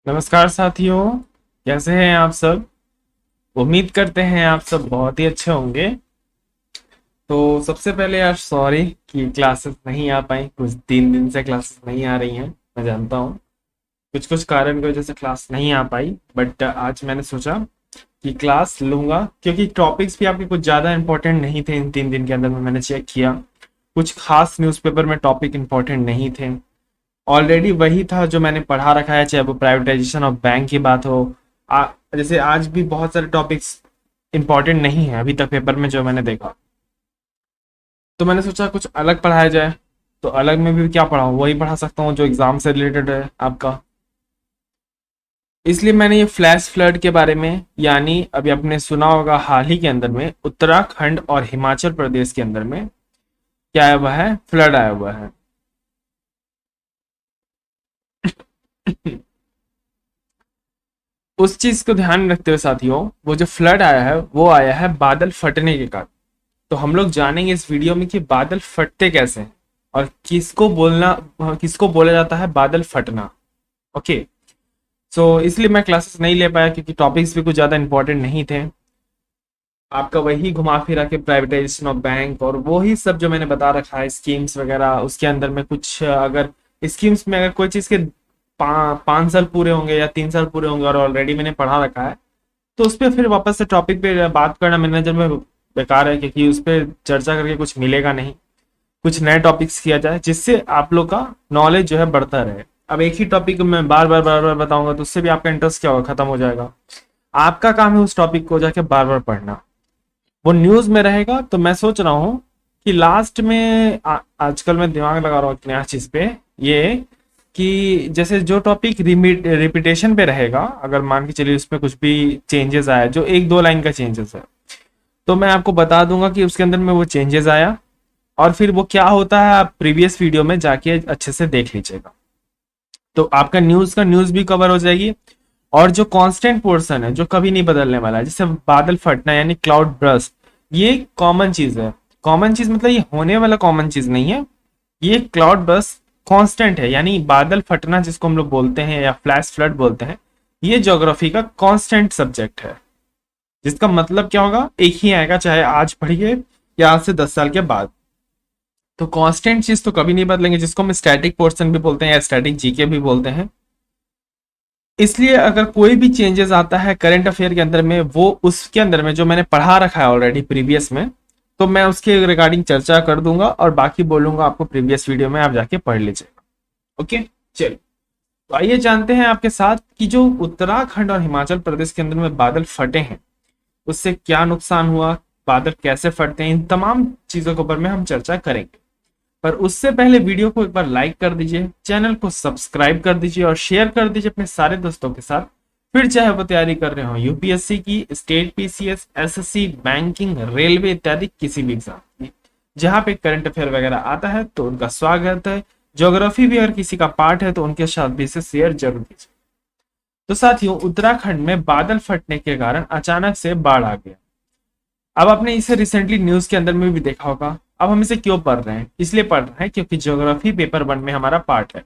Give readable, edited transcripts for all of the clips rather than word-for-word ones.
नमस्कार साथियों। कैसे हैं आप सब? उम्मीद करते हैं आप सब बहुत ही अच्छे होंगे। तो सबसे पहले यार सॉरी कि क्लासेस नहीं आ पाई। कुछ 3 दिन से क्लासेस नहीं आ रही हैं, मैं जानता हूँ। कुछ कुछ कारण की वजह से क्लास नहीं आ पाई, बट आज मैंने सोचा कि क्लास लूंगा, क्योंकि टॉपिक्स भी आपके कुछ ज़्यादा इंपॉर्टेंट नहीं थे। इन 3 दिन के अंदर में मैंने चेक किया, कुछ खास न्यूज़पेपर में टॉपिक इंपॉर्टेंट नहीं थे। ऑलरेडी वही था जो मैंने पढ़ा रखा है, चाहे वो प्राइवेटाइजेशन ऑफ बैंक की बात हो। जैसे आज भी बहुत सारे टॉपिक्स इंपॉर्टेंट नहीं है अभी तक पेपर में जो मैंने देखा। तो मैंने सोचा कुछ अलग पढ़ाया जाए। तो अलग में भी क्या पढ़ाऊँ, वही पढ़ा सकता हूँ जो एग्जाम से रिलेटेड है आपका। इसलिए मैंने ये फ्लैश फ्लड के बारे में, यानी अभी आपने सुना होगा हाल ही के अंदर में उत्तराखंड और हिमाचल प्रदेश के अंदर में क्या आया हुआ है, फ्लड आया हुआ है। उस चीज को ध्यान में रखते हुए साथियों, वो जो फ्लड आया है वो आया है बादल फटने के कारण। तो हम लोग जानेंगे इस वीडियो में कि बादल फटते कैसे हैं और किसको बोला जाता है बादल फटना। ओके। सो इसलिए मैं क्लासेस नहीं ले पाया, क्योंकि टॉपिक्स भी कुछ ज्यादा इंपॉर्टेंट नहीं थे। आपका वही घुमा फिरा के प्राइवेटाइजेशन ऑफ बैंक और वो ही सब जो मैंने बता रखा है, स्कीम्स वगैरह। उसके अंदर में कुछ अगर स्कीम्स में अगर कोई चीज के 5 साल पूरे होंगे या 3 साल पूरे होंगे और ऑलरेडी मैंने पढ़ा रखा है, तो उस पर फिर वापस से टॉपिक पे बात करना मेरे नजर में बेकार है, क्योंकि उस पर चर्चा करके कुछ मिलेगा नहीं। कुछ नए टॉपिक्स किया जाए जिससे आप लोग का नॉलेज जो है बढ़ता रहे। अब एक ही टॉपिक में बार बार बताऊंगा तो उससे भी आपका इंटरेस्ट क्या होगा, खत्म हो जाएगा। आपका काम है उस टॉपिक को जाके बार बार पढ़ना। वो न्यूज में रहेगा, तो मैं सोच रहा हूँ कि लास्ट में आजकल मैं दिमाग लगा रहा हूँ एक नया चीज पे, ये कि जैसे जो टॉपिक रिपीटेशन पे रहेगा, अगर मान के चलिए उसमें कुछ भी चेंजेस आया, जो 1-2 लाइन का चेंजेस है, तो मैं आपको बता दूंगा कि उसके अंदर में वो चेंजेस आया और फिर वो क्या होता है, आप प्रीवियस वीडियो में जाके अच्छे से देख लीजिएगा। तो आपका न्यूज भी कवर हो जाएगी। और जो कांस्टेंट पोर्शन है जो कभी नहीं बदलने वाला है, जैसे बादल फटना यानी क्लाउड ब्रस्ट, ये कॉमन चीज है। कॉमन चीज मतलब ये होने वाला कॉमन चीज नहीं है। ये क्लाउड ब्रस्ट कांस्टेंट है, यानी बादल फटना जिसको हम लोग बोलते हैं या फ्लैश फ्लड बोलते हैं, ये ज्योग्राफी का कांस्टेंट सब्जेक्ट है। जिसका मतलब क्या होगा, एक ही आएगा, चाहे आज पढ़िए या आज से 10 साल के बाद। तो कांस्टेंट चीज तो कभी नहीं बदलेंगे, जिसको हम स्टैटिक पोर्शन भी बोलते हैं या स्टैटिक जीके भी बोलते हैं। इसलिए अगर कोई भी चेंजेस आता है करंट अफेयर के अंदर में, वो उसके अंदर में जो मैंने पढ़ा रखा है ऑलरेडी प्रीवियस में, तो मैं उसके रिगार्डिंग चर्चा कर दूंगा और बाकी बोलूंगा आपको प्रीवियस वीडियो में, आप जाके पढ़ लीजिएगा। ओके, चलिए। तो आइए जानते हैं आपके साथ कि जो उत्तराखंड और हिमाचल प्रदेश के अंदर में बादल फटे हैं उससे क्या नुकसान हुआ, बादल कैसे फटते हैं, इन तमाम चीजों के ऊपर में हम चर्चा करेंगे। पर उससे पहले वीडियो को एक बार लाइक कर दीजिए, चैनल को सब्सक्राइब कर दीजिए और शेयर कर दीजिए अपने सारे दोस्तों के साथ। फिर चाहे वो तैयारी कर रहे हो यूपीएससी की, state PCS, SSC, banking, railway इत्यादि किसी भी एग्जाम की, जहां पे करंट अफेयर वगैरह आता है तो उनका स्वागत है। ज्योग्राफी भी अगर किसी का पार्ट है तो उनके साथ भी इसे शेयर जरूर कीजिए। तो साथियों, उत्तराखंड में बादल फटने के कारण अचानक से बाढ़ आ गया। अब आपने इसे रिसेंटली न्यूज के अंदर में भी देखा होगा। अब हम इसे क्यों पढ़ रहे हैं, इसलिए पढ़ रहे हैं क्योंकि ज्योग्राफी पेपर 1 में हमारा पार्ट है।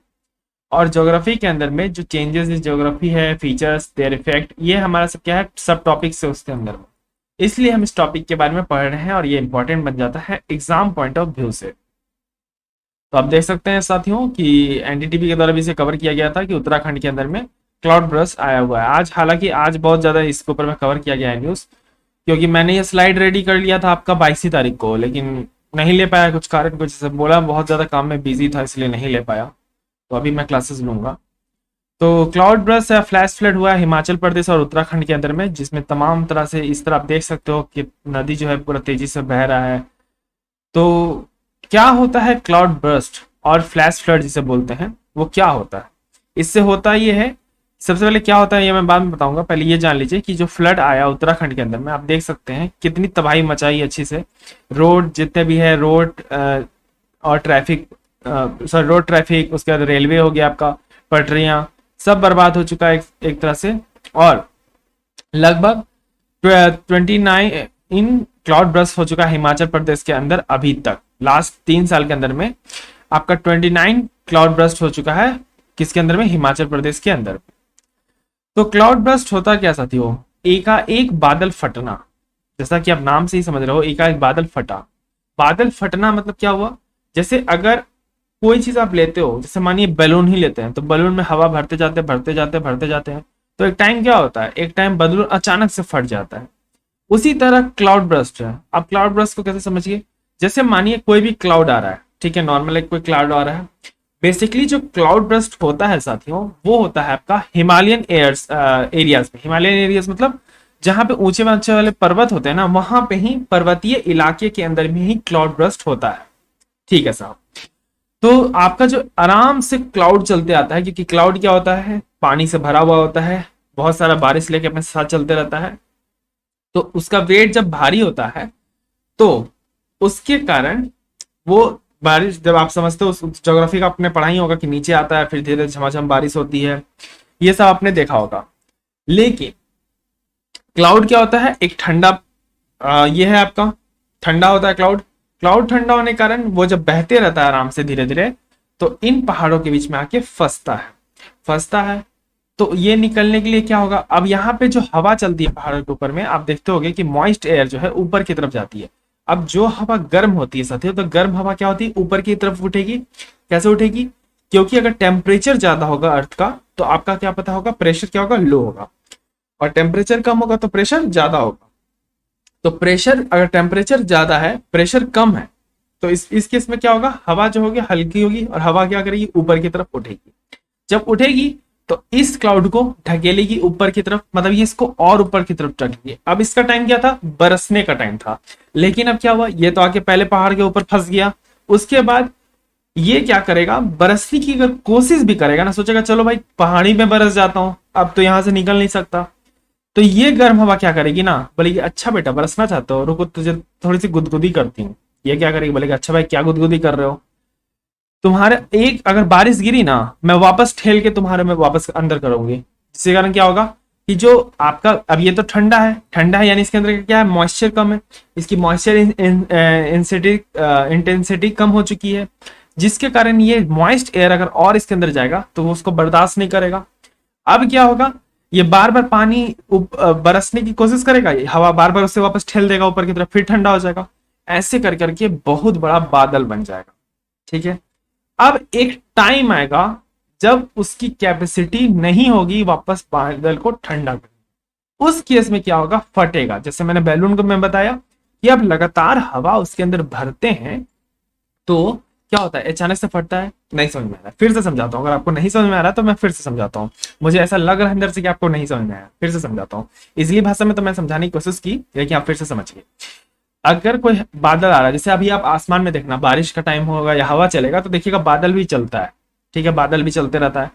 और ज्योग्राफी के अंदर में जो चेंजेस इस ज्योग्राफी है, फीचर्स, देयर इफेक्ट, ये हमारा सब क्या है, सब टॉपिक्स है उसके अंदर में। इसलिए हम इस टॉपिक के बारे में पढ़ रहे हैं और ये इंपॉर्टेंट बन जाता है एग्जाम पॉइंट ऑफ व्यू से। तो आप देख सकते हैं साथियों कि एनडीटीवी के द्वारा भी इसे कवर किया गया था कि उत्तराखंड के अंदर में क्लाउड ब्रस्ट आया हुआ है। आज हालांकि आज बहुत ज्यादा इसके ऊपर में कवर किया गया है न्यूज, क्योंकि मैंने ये स्लाइड रेडी कर लिया था आपका 22 तारीख को, लेकिन नहीं ले पाया कुछ कारण, कुछ जैसे बोला बहुत ज्यादा काम में बिजी था इसलिए नहीं ले पाया। तो अभी मैं क्लासेस लूंगा। तो क्लाउड ब्रस्ट या फ्लैश फ्लड हुआ है हिमाचल प्रदेश और उत्तराखंड के अंदर में, जिसमें तमाम तरह से इस तरह आप देख सकते हो कि नदी जो है पूरा तेजी से बह रहा है। तो क्या होता है क्लाउड बर्स्ट और फ्लैश फ्लड जिसे बोलते हैं, वो क्या होता है? इससे होता ये है, सबसे पहले क्या होता है ये मैं बाद में बताऊंगा, पहले ये जान लीजिए कि जो फ्लड आया उत्तराखंड के अंदर में, आप देख सकते हैं कितनी तबाही मचाई अच्छी से। रोड जितने भी है, रोड और ट्रैफिक, सॉरी रोड ट्रैफिक, उसके बाद रेलवे हो गया आपका, पटरियां, सब बर्बाद हो चुका है एक तरह से। और लगभग 29 इन क्लाउड ब्रस्ट हो चुका है हिमाचल प्रदेश के अंदर अभी तक। लास्ट 3 साल के अंदर में आपका 29 क्लाउड ब्रस्ट हो चुका है, किसके अंदर में, हिमाचल प्रदेश के अंदर। तो क्लाउड बर्स्ट होता क्या साथियों, एकाएक बादल फटना। जैसा कि आप नाम से ही समझ रहे हो, एकाएक बादल फटा। बादल फटना मतलब क्या हुआ, जैसे अगर कोई चीज आप लेते हो, जैसे मानिए बैलून ही लेते हैं, तो बैलून में हवा भरते जाते भरते जाते भरते जाते हैं, तो एक टाइम क्या होता है, एक टाइम बैलून अचानक से फट जाता है। उसी तरह क्लाउड बर्स्ट है। आप क्लाउड बर्स्ट को कैसे समझिए, जैसे मानिए कोई भी क्लाउड आ रहा है, ठीक है, नॉर्मल एक कोई क्लाउड आ रहा है। बेसिकली जो क्लाउड बर्स्ट होता है साथियों, वो होता है आपका हिमालयन एयर्स एरियाज में। हिमालयन एरियाज मतलब जहां पे ऊंचे ऊंचे वाले पर्वत होते हैं ना, वहां पे ही पर्वतीय इलाके के अंदर में ही क्लाउड बर्स्ट होता है। ठीक है साहब। तो आपका जो आराम से क्लाउड चलते आता है, क्योंकि क्लाउड क्या होता है, पानी से भरा हुआ होता है, बहुत सारा बारिश लेके अपने साथ चलते रहता है। तो उसका वेट जब भारी होता है, तो उसके कारण वो बारिश, जब आप समझते हो उस ज्योग्राफी का आपने पढ़ा ही होगा कि नीचे आता है, फिर धीरे धीरे झमाझम बारिश होती है, ये सब आपने देखा होगा। लेकिन क्लाउड क्या होता है, एक ठंडा, ये है आपका ठंडा होता है क्लाउड। क्लाउड ठंडा होने के कारण वो जब बहते रहता है आराम से धीरे धीरे, तो इन पहाड़ों के बीच में आके फंसता है। तो ये निकलने के लिए क्या होगा, अब यहाँ पे जो हवा चलती है पहाड़ों के ऊपर में, आप देखते होगे कि मॉइस्ट एयर जो है ऊपर की तरफ जाती है। अब जो हवा गर्म होती है साथियों, तो गर्म हवा क्या होती है, ऊपर की तरफ उठेगी। कैसे उठेगी, क्योंकि अगर टेम्परेचर ज्यादा होगा अर्थ का, तो आपका क्या पता होगा, प्रेशर क्या होगा, लो होगा। और टेम्परेचर कम होगा तो प्रेशर ज्यादा होगा। तो प्रेशर, अगर टेम्परेचर ज्यादा है, प्रेशर कम है, तो इस केस में क्या होगा, हवा जो होगी हल्की होगी, और हवा क्या करेगी, ऊपर की तरफ उठेगी। जब उठेगी तो इस क्लाउड को ढकेलेगी ऊपर की तरफ, मतलब ये इसको और ऊपर की तरफ ढकेलेगी। अब इसका टाइम क्या था, बरसने का टाइम था। लेकिन अब क्या हुआ, ये तो आके पहले पहाड़ के ऊपर फंस गया। उसके बाद ये क्या करेगा, बरसने की अगर कोशिश भी करेगा ना, सोचेगा चलो भाई पहाड़ी में बरस जाता हूं, अब तो यहां से निकल नहीं सकता। तो ये गर्म हवा क्या करेगी ना, बोलेगी अच्छा बेटा बरसना चाहते हो, रुको तुझे थोड़ी सी गुदगुदी करती हूँ। ये क्या करेगी, बोलेगी अच्छा भाई क्या गुदगुदी कर रहे हो, तुम्हारे एक अगर बारिश गिरी ना, मैं वापस ठेल के तुम्हारे में वापस अंदर करूंगी। जिसके कारण क्या होगा कि जो आपका, अब ये तो ठंडा है यानी इसके अंदर क्या है, मॉइस्चर कम है, इसकी मॉइस्चर इंटेंसिटी कम हो चुकी है। जिसके कारण ये मॉइस्ट एयर अगर और इसके अंदर जाएगा तो वो उसको बर्दाश्त नहीं करेगा। अब क्या होगा, ये बार बार पानी बरसने की कोशिश करेगा, ये हवा बार बार उससे वापस ठेल देगा ऊपर की तरफ, फिर ठंडा हो जाएगा। ऐसे कर करके बहुत बड़ा बादल बन जाएगा। ठीक है। अब एक टाइम आएगा जब उसकी कैपेसिटी नहीं होगी वापस बादल को ठंडा करने। उस केस में क्या होगा, फटेगा। जैसे मैंने बैलून को मैं बताया कि अब लगातार हवा उसके अंदर भरते हैं, तो क्या होता है, अचानक से फटता है। नहीं समझ में आ रहा है, फिर से समझाता हूँ। अगर आपको नहीं समझ में आ रहा है तो मैं फिर से समझाता हूँ। मुझे ऐसा लग रहा है अंदर से कि आपको नहीं समझ में आया, फिर से समझाता हूँ। इजली भाषा में तो मैं समझाने की कोशिश की, लेकिन आप फिर से समझिए। अगर कोई बादल आ रहा है, जैसे अभी आप आसमान में देखना, बारिश का टाइम होगा या हवा चलेगा तो देखिएगा बादल भी चलता है। ठीक है, बादल भी चलते रहता है।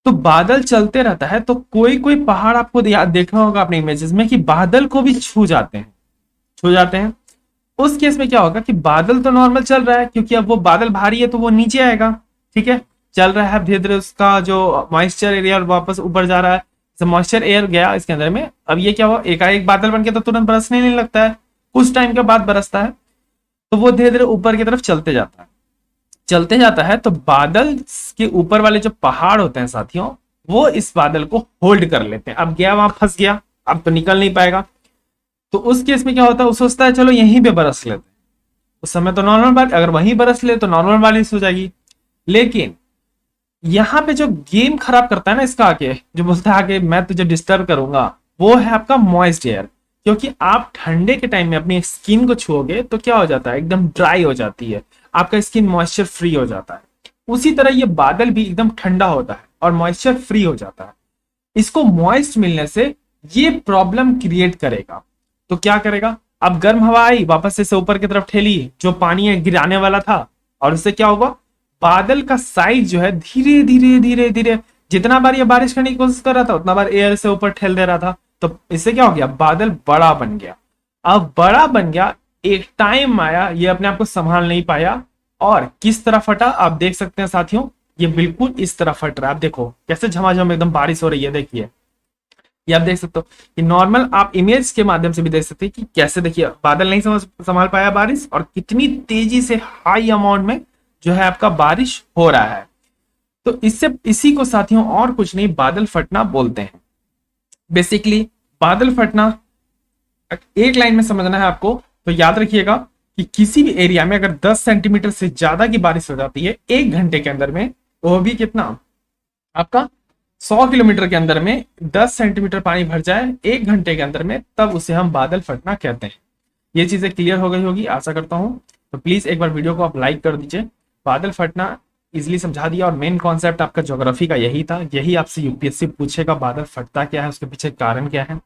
तो बादल चलते रहता है तो कोई कोई पहाड़ आपको देखा होगा अपने इमेजेस में कि बादल को भी छू जाते हैं। उस केस में क्या होगा कि बादल तो नॉर्मल चल रहा है, क्योंकि अब वो बादल भारी है तो वो नीचे आएगा। ठीक है, चल रहा है धीरे धीरे, उसका जो मॉइस्चर एरिया वापस ऊपर जा रहा है। मॉइस्चर एयर गया इसके अंदर में, अब ये क्या हुआ, एकाएक बादल बन के तो तुरंत बरसने नहीं लगता है, कुछ टाइम के बाद बरसता है। तो वो धीरे धीरे ऊपर की तरफ चलते जाता है तो बादल के ऊपर वाले जो पहाड़ होते हैं साथियों, वो इस बादल को होल्ड कर लेते हैं। अब गया वहां फंस गया, अब तो निकल नहीं पाएगा। तो उस केस में क्या होता है, वो सोचता है चलो यहीं पे बरस लेते हैं। उस समय तो नॉर्मल बात, अगर वहीं बरस ले तो नॉर्मल बारिश हो जाएगी। लेकिन यहाँ पे जो गेम खराब करता है ना इसका, आके जो बोलता है आगे मैं तुझे डिस्टर्ब करूंगा, वो है आपका मॉइस्ट एयर। क्योंकि आप ठंडे के टाइम में अपनी स्किन को छुओगे तो क्या हो जाता है, एकदम ड्राई हो जाती है, आपका स्किन मॉइस्चर फ्री हो जाता है। उसी तरह ये बादल भी एकदम ठंडा होता है और मॉइस्चर फ्री हो जाता है। इसको मॉइस्ट मिलने से ये प्रॉब्लम क्रिएट करेगा। तो क्या करेगा, अब गर्म हवा आई, वापस से ऊपर की तरफ ठेली, जो पानी है गिराने वाला था, और उससे क्या होगा, बादल का साइज जो है धीरे धीरे धीरे धीरे, जितना बार ये बारिश करने की कोशिश कर रहा था उतना बार एयर से ऊपर ठेल दे रहा था। तो इससे क्या हो गया, बादल बड़ा बन गया। अब बड़ा बन गया, एक टाइम आया ये अपने आप को संभाल नहीं पाया, और किस तरह फटा आप देख सकते हैं साथियों। ये बिल्कुल इस तरह फट रहा है। आप देखो कैसे झमाझम एकदम बारिश हो रही है, देखिए ये आप देख सकते हो कि नॉर्मल आप इमेज के माध्यम से भी देख सकते हैं कि कैसे, देखिए बादल नहीं संभाल पाया बारिश, और कितनी तेजी से हाई अमाउंट में जो है आपका बारिश हो रहा है। तो इससे इसी को साथियों और कुछ नहीं बादल फटना बोलते हैं। बेसिकली बादल फटना एक लाइन में समझना है आपको, तो याद रखिएगा कि किसी भी एरिया में अगर 10 सेंटीमीटर से ज्यादा की बारिश हो जाती है 1 घंटे के अंदर में, वो भी कितना, आपका 100 किलोमीटर के अंदर में 10 सेंटीमीटर पानी भर जाए 1 घंटे के अंदर में, तब उसे हम बादल फटना कहते हैं। ये चीजें क्लियर हो गई होगी आशा करता हूं। तो प्लीज एक बार वीडियो को आप लाइक कर दीजिए। बादल फटना इजिली समझा दिया, और मेन कॉन्सेप्ट आपका ज्योग्राफी का यही था, यही आपसे यूपीएससी पूछेगा बादल फटता क्या है, उसके पीछे कारण क्या है।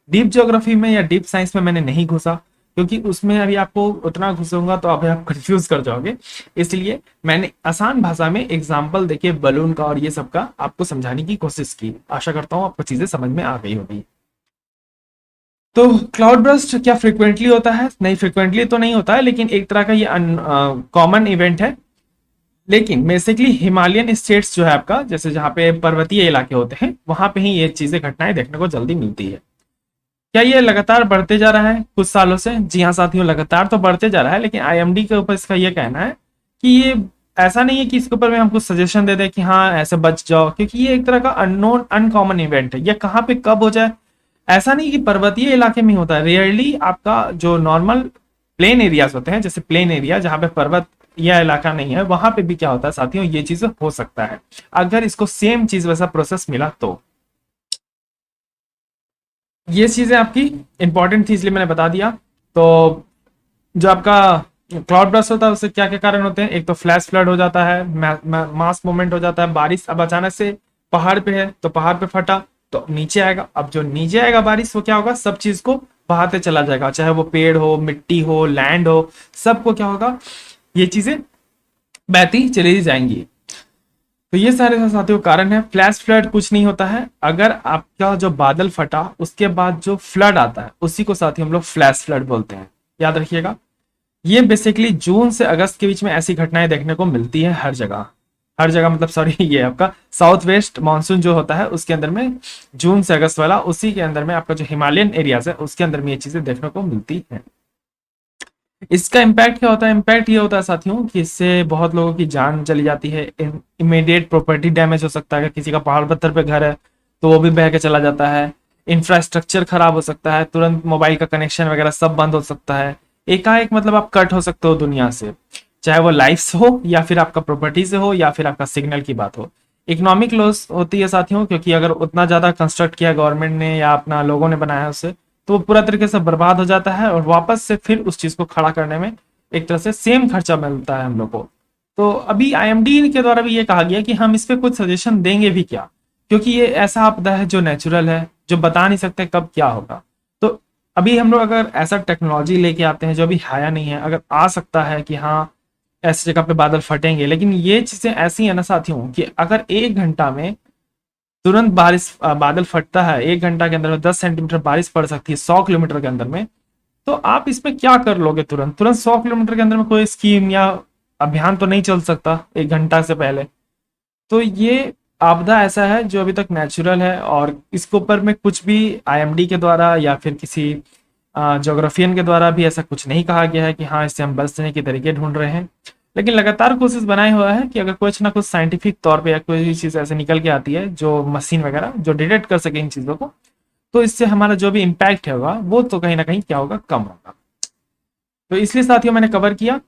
डीप ज्योग्राफी में या डीप साइंस में मैंने नहीं घुसा, क्योंकि उसमें अभी आपको उतना घुसूंगा तो अभी आप कंफ्यूज कर जाओगे। इसलिए मैंने आसान भाषा में एग्जाम्पल देके बलून का और ये सब का आपको समझाने की कोशिश की। आशा करता हूँ आपको चीजें समझ में आ गई होगी। तो क्लाउड बर्स्ट क्या फ्रिक्वेंटली होता है? नहीं, फ्रिक्वेंटली तो नहीं होता है, लेकिन एक तरह का ये कॉमन इवेंट है। लेकिन बेसिकली हिमालयन स्टेट्स जो है आपका, जैसे जहाँ पे पर्वतीय इलाके होते हैं, वहां पे ही ये चीजें घटनाएं देखने को जल्दी मिलती है। क्या ये लगातार बढ़ते जा रहा है कुछ सालों से? जी हाँ साथियों, लगातार तो बढ़ते जा रहा है, लेकिन आईएमडी के ऊपर इसका ये कहना है कि ये ऐसा नहीं है कि इसके ऊपर में हमको सजेशन दे दे कि हाँ ऐसे बच जाओ, क्योंकि ये एक तरह का अननोन अनकॉमन इवेंट है। ये कहाँ पे कब हो जाए ऐसा नहीं कि पर्वतीय इलाके में होता है। रेयरली आपका जो नॉर्मल प्लेन एरियाज होते हैं, जैसे प्लेन एरिया जहाँ पे पर्वत या इलाका नहीं है, वहां पे भी क्या होता है साथियों, ये चीज हो सकता है अगर इसको सेम चीज वैसा प्रोसेस मिला तो। ये चीजें आपकी इंपॉर्टेंट थी, इसलिए मैंने बता दिया। तो जो आपका क्लाउड बर्स्ट होता है उससे क्या क्या कारण होते हैं? एक तो फ्लैश फ्लड हो जाता है, मास मूवमेंट हो जाता है, बारिश अब अचानक से पहाड़ पे है तो पहाड़ पे फटा तो नीचे आएगा। अब जो नीचे आएगा बारिश, वो क्या होगा, सब चीज को बहाते चला जाएगा, चाहे वो पेड़ हो, मिट्टी हो, लैंड हो, सबको क्या होगा, ये चीजें बहती चली जाएंगी। तो ये सारे साथियों कारण है। फ्लैश फ्लड कुछ नहीं होता है, अगर आपका जो बादल फटा उसके बाद जो फ्लड आता है उसी को साथियों हम लोग फ्लैश फ्लड बोलते हैं, याद रखिएगा। ये बेसिकली जून से अगस्त के बीच में ऐसी घटनाएं देखने को मिलती है हर जगह। हर जगह मतलब सॉरी, ये आपका साउथ वेस्ट मानसून जो होता है उसके अंदर में जून से अगस्त वाला, उसी के अंदर में आपका जो हिमालयन एरियाज है उसके अंदर में ये चीजें देखने को मिलती है। इसका इम्पैक्ट क्या होता है? इम्पैक्ट ये होता है साथियों कि इससे बहुत लोगों की जान चली जाती है, इमीडिएट प्रॉपर्टी डैमेज हो सकता है। किसी का पहाड़ पत्थर पे घर है तो वो भी बह के चला जाता है। इंफ्रास्ट्रक्चर खराब हो सकता है, तुरंत मोबाइल का कनेक्शन वगैरह सब बंद हो सकता है। एकाएक मतलब आप कट हो सकते हो दुनिया से, चाहे वो लाइफ से हो या फिर आपका प्रॉपर्टी से हो या फिर आपका सिग्नल की बात हो। इकोनॉमिक लॉस होती है साथियों, क्योंकि अगर उतना ज्यादा कंस्ट्रक्ट किया गवर्नमेंट ने या अपना लोगों ने बनाया उसे, तो वो पूरा तरीके से बर्बाद हो जाता है और वापस से फिर उस चीज को खड़ा करने में एक तरह से सेम खर्चा मिलता है हम लोग को। तो अभी आईएमडी के द्वारा भी ये कहा गया कि हम इस पे कुछ सजेशन देंगे भी क्या, क्योंकि ये ऐसा आपदा है जो नेचुरल है, जो बता नहीं सकते कब क्या होगा। तो अभी हम लोग अगर ऐसा टेक्नोलॉजी लेके आते हैं जो अभी आया नहीं है, अगर आ सकता है कि हाँ ऐसी जगह पे बादल फटेंगे, लेकिन ये चीजें ऐसी है ना साथियों कि अगर 1 घंटा में तुरंत बारिश बादल फटता है, 1 घंटा के अंदर में 10 सेंटीमीटर बारिश पड़ सकती है 100 किलोमीटर के अंदर में, तो आप इसमें क्या कर लोगे? तुरंत तुरंत 100 किलोमीटर के अंदर में कोई स्कीम या अभियान तो नहीं चल सकता 1 घंटा से पहले। तो ये आपदा ऐसा है जो अभी तक नेचुरल है, और इसके ऊपर में कुछ भी आईएमडी के द्वारा या फिर किसी जोग्राफियन के द्वारा भी ऐसा कुछ नहीं कहा गया है कि हाँ इससे हम बचने के तरीके ढूंढ रहे हैं। लेकिन लगातार कोशिश बनाए हुआ है कि अगर कुछ ना कुछ साइंटिफिक तौर पे या कोई भी चीज़ ऐसे निकल के आती है जो मशीन वगैरह जो डिटेक्ट कर सके इन चीज़ों को, तो इससे हमारा जो भी इम्पैक्ट होगा वो तो कहीं ना कहीं क्या होगा, कम होगा। तो इसलिए साथियों मैंने कवर किया।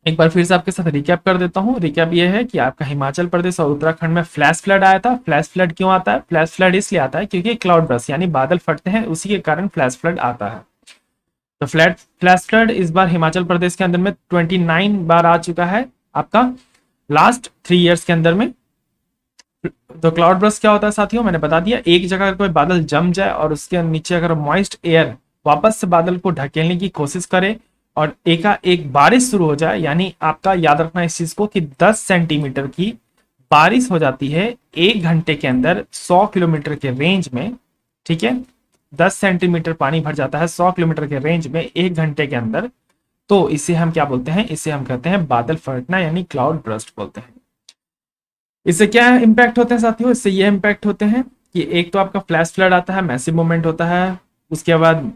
एक बार फिर से आपके साथ रिकैप कर देता हूँ। रिकैप ये है कि आपका हिमाचल प्रदेश और उत्तराखंड में फ्लैश फ्लड आया था। फ्लैश फ्लड क्यों आता है? फ्लैश फ्लड इसलिए आता है क्योंकि क्लाउड बर्स्ट यानी बादल फटते हैं, उसी के कारण फ्लैश फ्लड आता है। तो फ्लैश फ्लड इस बार हिमाचल प्रदेश के अंदर में 29 बार आ चुका है आपका लास्ट 3 इयर्स के अंदर में। तो क्लाउड बर्स्ट क्या होता है साथियों, मैंने बता दिया। एक जगह अगर कोई बादल जम जाए और उसके नीचे अगर मॉइस्ट एयर वापस से बादल को ढकेलने की कोशिश करे और एक बारिश शुरू हो जाए, यानी आपका याद रखना इस चीज को कि 10 सेंटीमीटर की बारिश हो जाती है 1 घंटे के अंदर 100 किलोमीटर के रेंज में। ठीक है, 10 सेंटीमीटर पानी भर जाता है 100 किलोमीटर के रेंज में 1 घंटे के अंदर, तो इसे हम क्या बोलते हैं? इसे हम कहते हैं बादल फटना, यानी क्लाउड बर्स्ट बोलते हैं। इससे क्या इम्पैक्ट होते हैं साथियों? इससे ये इम्पैक्ट होते हैं कि एक तो आपका फ्लैश फ्लड आता है, मैसिव मूवमेंट होता है। उसके बाद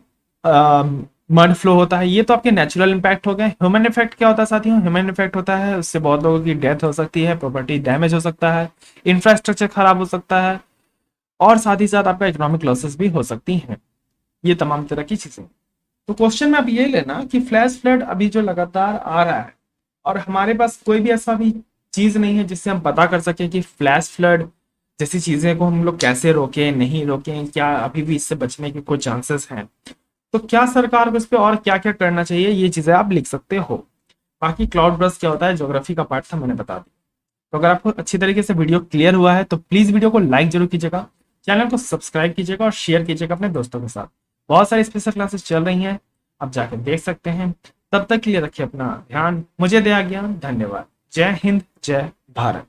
मड फ्लो होता है, ये तो आपके नेचुरल इम्पैक्ट हो गए। ह्यूमन इफेक्ट क्या होता है साथियों? ह्यूमन इफेक्ट होता है उससे बहुत लोगों की डेथ हो सकती है, प्रॉपर्टी डैमेज हो सकता है, इंफ्रास्ट्रक्चर खराब हो सकता है, और साथ ही साथ आपका इकोनॉमिक लॉसेस भी हो सकती हैं। ये तमाम तरह की चीजें। तो क्वेश्चन में आप ये लेना कि फ्लैश फ्लड अभी जो लगातार आ रहा है, और हमारे पास कोई भी ऐसा भी चीज नहीं है जिससे हम पता कर सके कि फ्लैश फ्लड जैसी चीजें को हम लोग कैसे रोकें, नहीं रोकें, क्या अभी भी इससे बचने के कोई चांसेस हैं, तो क्या सरकार को इस पे और क्या क्या करना चाहिए, ये चीजें आप लिख सकते हो। बाकी क्लाउड बर्स्ट क्या होता है, ज्योग्राफी का पार्ट था, मैंने बता दिया। तो अगर आपको अच्छी तरीके से वीडियो क्लियर हुआ है तो प्लीज वीडियो को लाइक जरूर कीजिएगा, चैनल को सब्सक्राइब कीजिएगा और शेयर कीजिएगा अपने दोस्तों के साथ। बहुत सारी स्पेशल क्लासेस चल रही हैं, आप जाकर देख सकते हैं। तब तक के लिए रखिए अपना ध्यान, मुझे दे आ गया, धन्यवाद। जय हिंद, जय भारत।